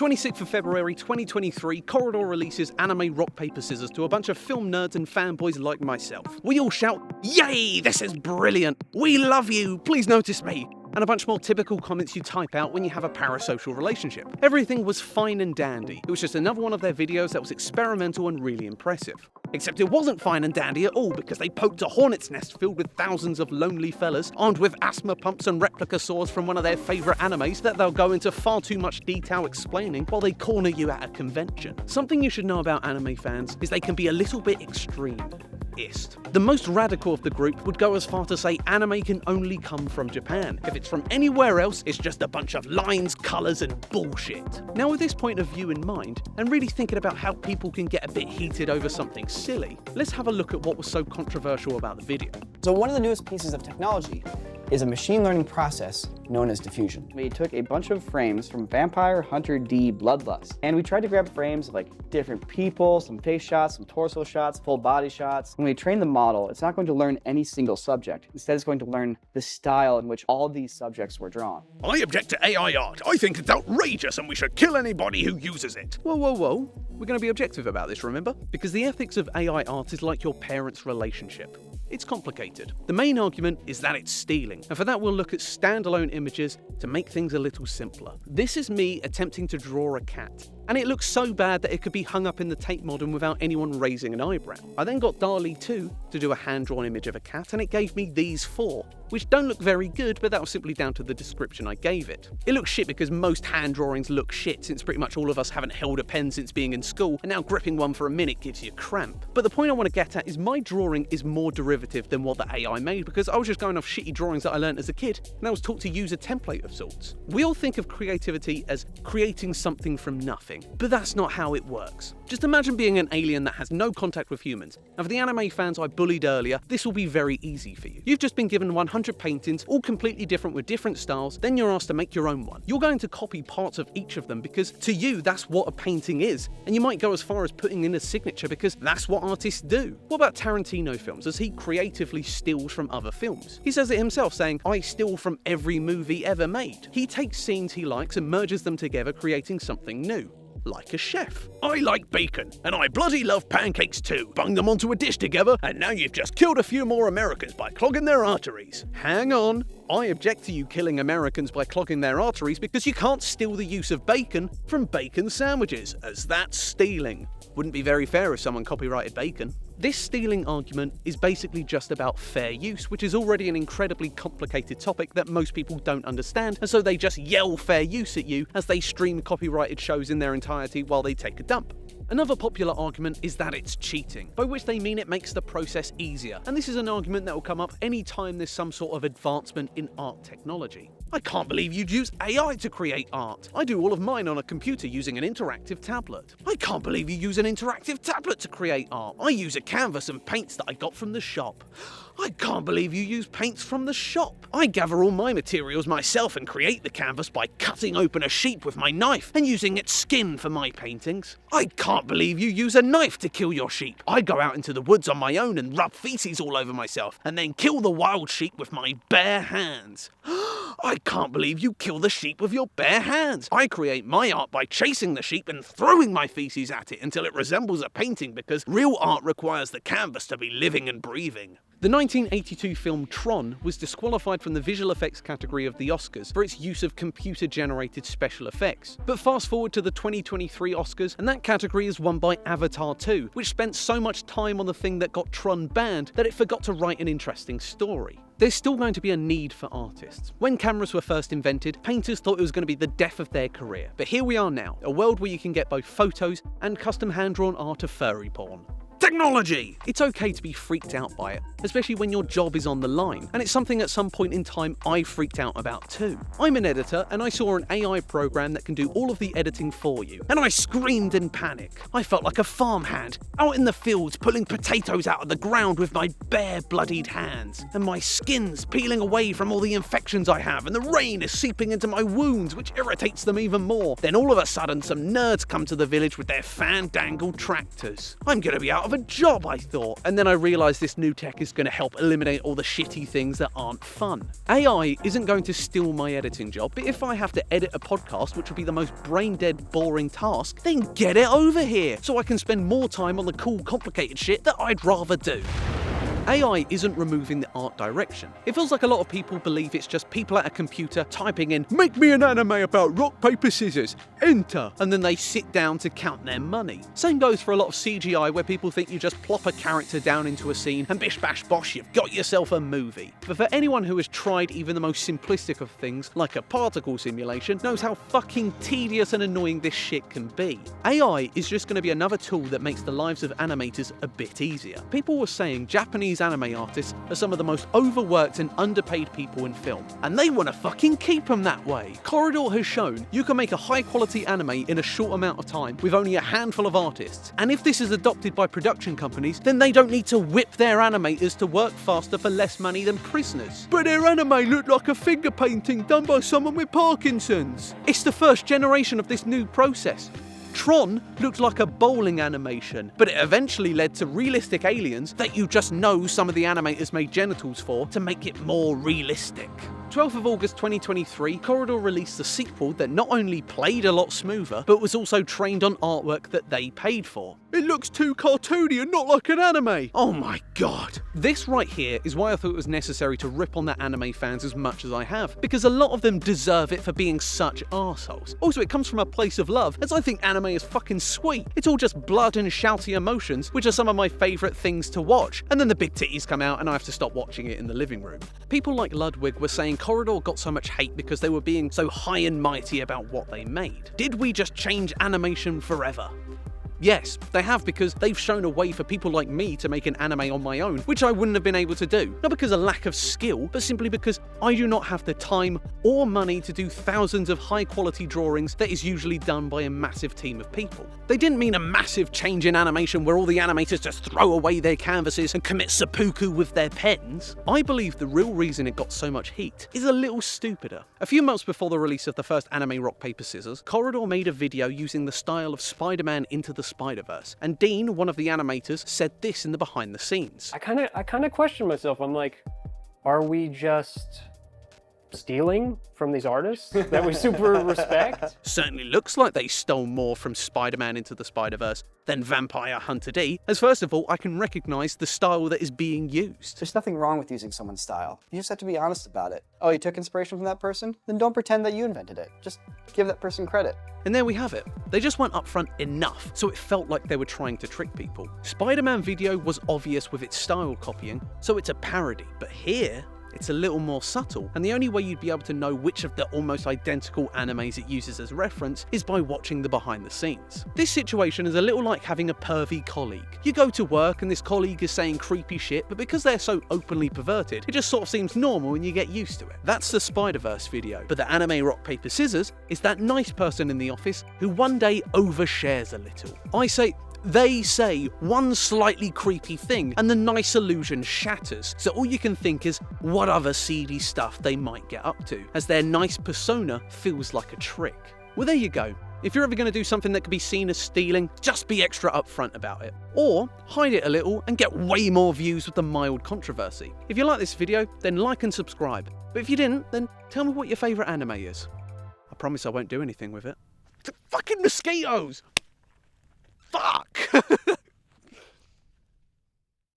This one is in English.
26th of February 2023, Corridor releases anime rock, paper, scissors to a bunch of film nerds and fanboys like myself. We all shout, "Yay, this is brilliant! We love you! Please notice me!" And a bunch more typical comments you type out when you have a parasocial relationship. Everything was fine and dandy. It was just another one of their videos that was experimental and really impressive. Except it wasn't fine and dandy at all, because they poked a hornet's nest filled with thousands of lonely fellas armed with asthma pumps and replica saws from one of their favourite animes that they'll go into far too much detail explaining while they corner you at a convention. Something you should know about anime fans is they can be a little bit extreme. The most radical of the group would go as far to say anime can only come from Japan. If it's from anywhere else, it's just a bunch of lines, colours and bullshit. Now with this point of view in mind, and really thinking about how people can get a bit heated over something silly, let's have a look at what was so controversial about the video. So one of the newest pieces of technology is a machine learning process known as diffusion. We took a bunch of frames from Vampire Hunter D Bloodlust, and we tried to grab frames of like different people, some face shots, some torso shots, full body shots. When we train the model, it's not going to learn any single subject. Instead, it's going to learn the style in which all these subjects were drawn. I object to AI art. I think it's outrageous and we should kill anybody who uses it. Whoa, whoa, whoa. We're going to be objective about this, remember? Because the ethics of AI art is like your parents' relationship. It's complicated. The main argument is that it's stealing, and for that we'll look at standalone images to make things a little simpler. This is me attempting to draw a cat, and it looks so bad that it could be hung up in the Tate Modern without anyone raising an eyebrow. I then got DALL-E 2 to do a hand-drawn image of a cat, and it gave me these four, which don't look very good, but that was simply down to the description I gave it. It looks shit because most hand drawings look shit, since pretty much all of us haven't held a pen since being in school, and now gripping one for a minute gives you cramp. But the point I want to get at is my drawing is more derivative than what the AI made, because I was just going off shitty drawings that I learned as a kid, and I was taught to use a template of sorts. We all think of creativity as creating something from nothing, but that's not how it works. Just imagine being an alien that has no contact with humans. And for the anime fans I bullied earlier, this will be very easy for you. You've just been given 100 paintings, all completely different with different styles, then you're asked to make your own one. You're going to copy parts of each of them because to you that's what a painting is, and you might go as far as putting in a signature because that's what artists do. What about Tarantino films, as he creatively steals from other films? He says it himself, saying, "I steal from every movie ever made." He takes scenes he likes and merges them together, creating something new. Like a chef. I like bacon, and I bloody love pancakes too. Bung them onto a dish together, and now you've just killed a few more Americans by clogging their arteries. Hang on. I object to you killing Americans by clogging their arteries because you can't steal the use of bacon from bacon sandwiches, as that's stealing. Wouldn't be very fair if someone copyrighted bacon. This stealing argument is basically just about fair use, which is already an incredibly complicated topic that most people don't understand, and so they just yell fair use at you as they stream copyrighted shows in their entirety while they take a dump. Another popular argument is that it's cheating, by which they mean it makes the process easier, and this is an argument that will come up any time there's some sort of advancement in art technology. I can't believe you'd use AI to create art. I do all of mine on a computer using an interactive tablet. I can't believe you use an interactive tablet to create art. I use a canvas and paints that I got from the shop. I can't believe you use paints from the shop. I gather all my materials myself and create the canvas by cutting open a sheep with my knife and using its skin for my paintings. I can't believe you use a knife to kill your sheep. I go out into the woods on my own and rub feces all over myself and then kill the wild sheep with my bare hands. I can't believe you kill the sheep with your bare hands. I create my art by chasing the sheep and throwing my feces at it until it resembles a painting, because real art requires the canvas to be living and breathing. The 1982 film Tron was disqualified from the visual effects category of the Oscars for its use of computer-generated special effects. But fast forward to the 2023 Oscars, and that category is won by Avatar 2, which spent so much time on the thing that got Tron banned that it forgot to write an interesting story. There's still going to be a need for artists. When cameras were first invented, painters thought it was going to be the death of their career. But here we are now, a world where you can get both photos and custom hand-drawn art of furry porn. Technology! It's okay to be freaked out by it, especially when your job is on the line, and it's something at some point in time I freaked out about too. I'm an editor, and I saw an AI program that can do all of the editing for you, and I screamed in panic. I felt like a farmhand, out in the fields pulling potatoes out of the ground with my bare bloodied hands, and my skin's peeling away from all the infections I have, and the rain is seeping into my wounds, which irritates them even more. Then all of a sudden some nerds come to the village with their fandangled tractors. I'm gonna be out of of a job, I thought. And then I realised this new tech is going to help eliminate all the shitty things that aren't fun. AI isn't going to steal my editing job, but if I have to edit a podcast, which would be the most brain-dead, boring task, then get it over here so I can spend more time on the cool, complicated shit that I'd rather do. AI isn't removing the art direction. It feels like a lot of people believe it's just people at a computer typing in, "Make me an anime about rock, paper, scissors, enter," and then they sit down to count their money. Same goes for a lot of CGI where people think you just plop a character down into a scene and bish bash bosh, you've got yourself a movie. But for anyone who has tried even the most simplistic of things, like a particle simulation, knows how fucking tedious and annoying this shit can be. AI is just going to be another tool that makes the lives of animators a bit easier. People were saying Japanese anime artists are some of the most overworked and underpaid people in film, and they want to fucking keep them that way. Corridor has shown you can make a high quality anime in a short amount of time with only a handful of artists, and if this is adopted by production companies, then they don't need to whip their animators to work faster for less money than prisoners. But their anime looked like a finger painting done by someone with Parkinson's. It's the first generation of this new process. Tron looked like a bowling animation, but it eventually led to realistic aliens that you just know some of the animators made genitals for to make it more realistic. 12th of August 2023, Corridor released a sequel that not only played a lot smoother, but was also trained on artwork that they paid for. It looks too cartoony and not like an anime! Oh my god! This right here is why I thought it was necessary to rip on the anime fans as much as I have, because a lot of them deserve it for being such arseholes. Also, it comes from a place of love, as I think anime is fucking sweet. It's all just blood and shouty emotions, which are some of my favourite things to watch, and then the big titties come out and I have to stop watching it in the living room. People like Ludwig were saying Corridor got so much hate because they were being so high and mighty about what they made. Did we just change animation forever? Yes, they have, because they've shown a way for people like me to make an anime on my own, which I wouldn't have been able to do. Not because of lack of skill, but simply because I do not have the time or money to do thousands of high quality drawings that is usually done by a massive team of people. They didn't mean a massive change in animation where all the animators just throw away their canvases and commit seppuku with their pens. I believe the real reason it got so much heat is a little stupider. A few months before the release of the first anime rock, paper, scissors, Corridor made a video using the style of Spider-Man Into the Spider-Verse, and Dean, one of the animators, said this in the behind the scenes. I kind of question myself. I'm like, are we just stealing from these artists that we super respect? Certainly looks like they stole more from Spider-Man Into the Spider-Verse than Vampire Hunter D, as first of all, I can recognise the style that is being used. There's nothing wrong with using someone's style. You just have to be honest about it. Oh, you took inspiration from that person? Then don't pretend that you invented it. Just give that person credit. And there we have it. They just weren't upfront enough, so it felt like they were trying to trick people. Spider-Man video was obvious with its style copying, so it's a parody. But here, it's a little more subtle, and the only way you'd be able to know which of the almost identical animes it uses as reference is by watching the behind the scenes. This situation is a little like having a pervy colleague. You go to work and this colleague is saying creepy shit, but because they're so openly perverted, it just sort of seems normal and you get used to it. That's the Spider-Verse video, but the anime rock, paper, scissors is that nice person in the office who one day overshares a little. They say one slightly creepy thing and the nice illusion shatters, so all you can think is what other seedy stuff they might get up to, as their nice persona feels like a trick. Well, there you go. If you're ever going to do something that could be seen as stealing, just be extra upfront about it. Or hide it a little and get way more views with the mild controversy. If you like this video, then like and subscribe. But if you didn't, then tell me what your favourite anime is. I promise I won't do anything with it. Fucking mosquitoes! Fuck!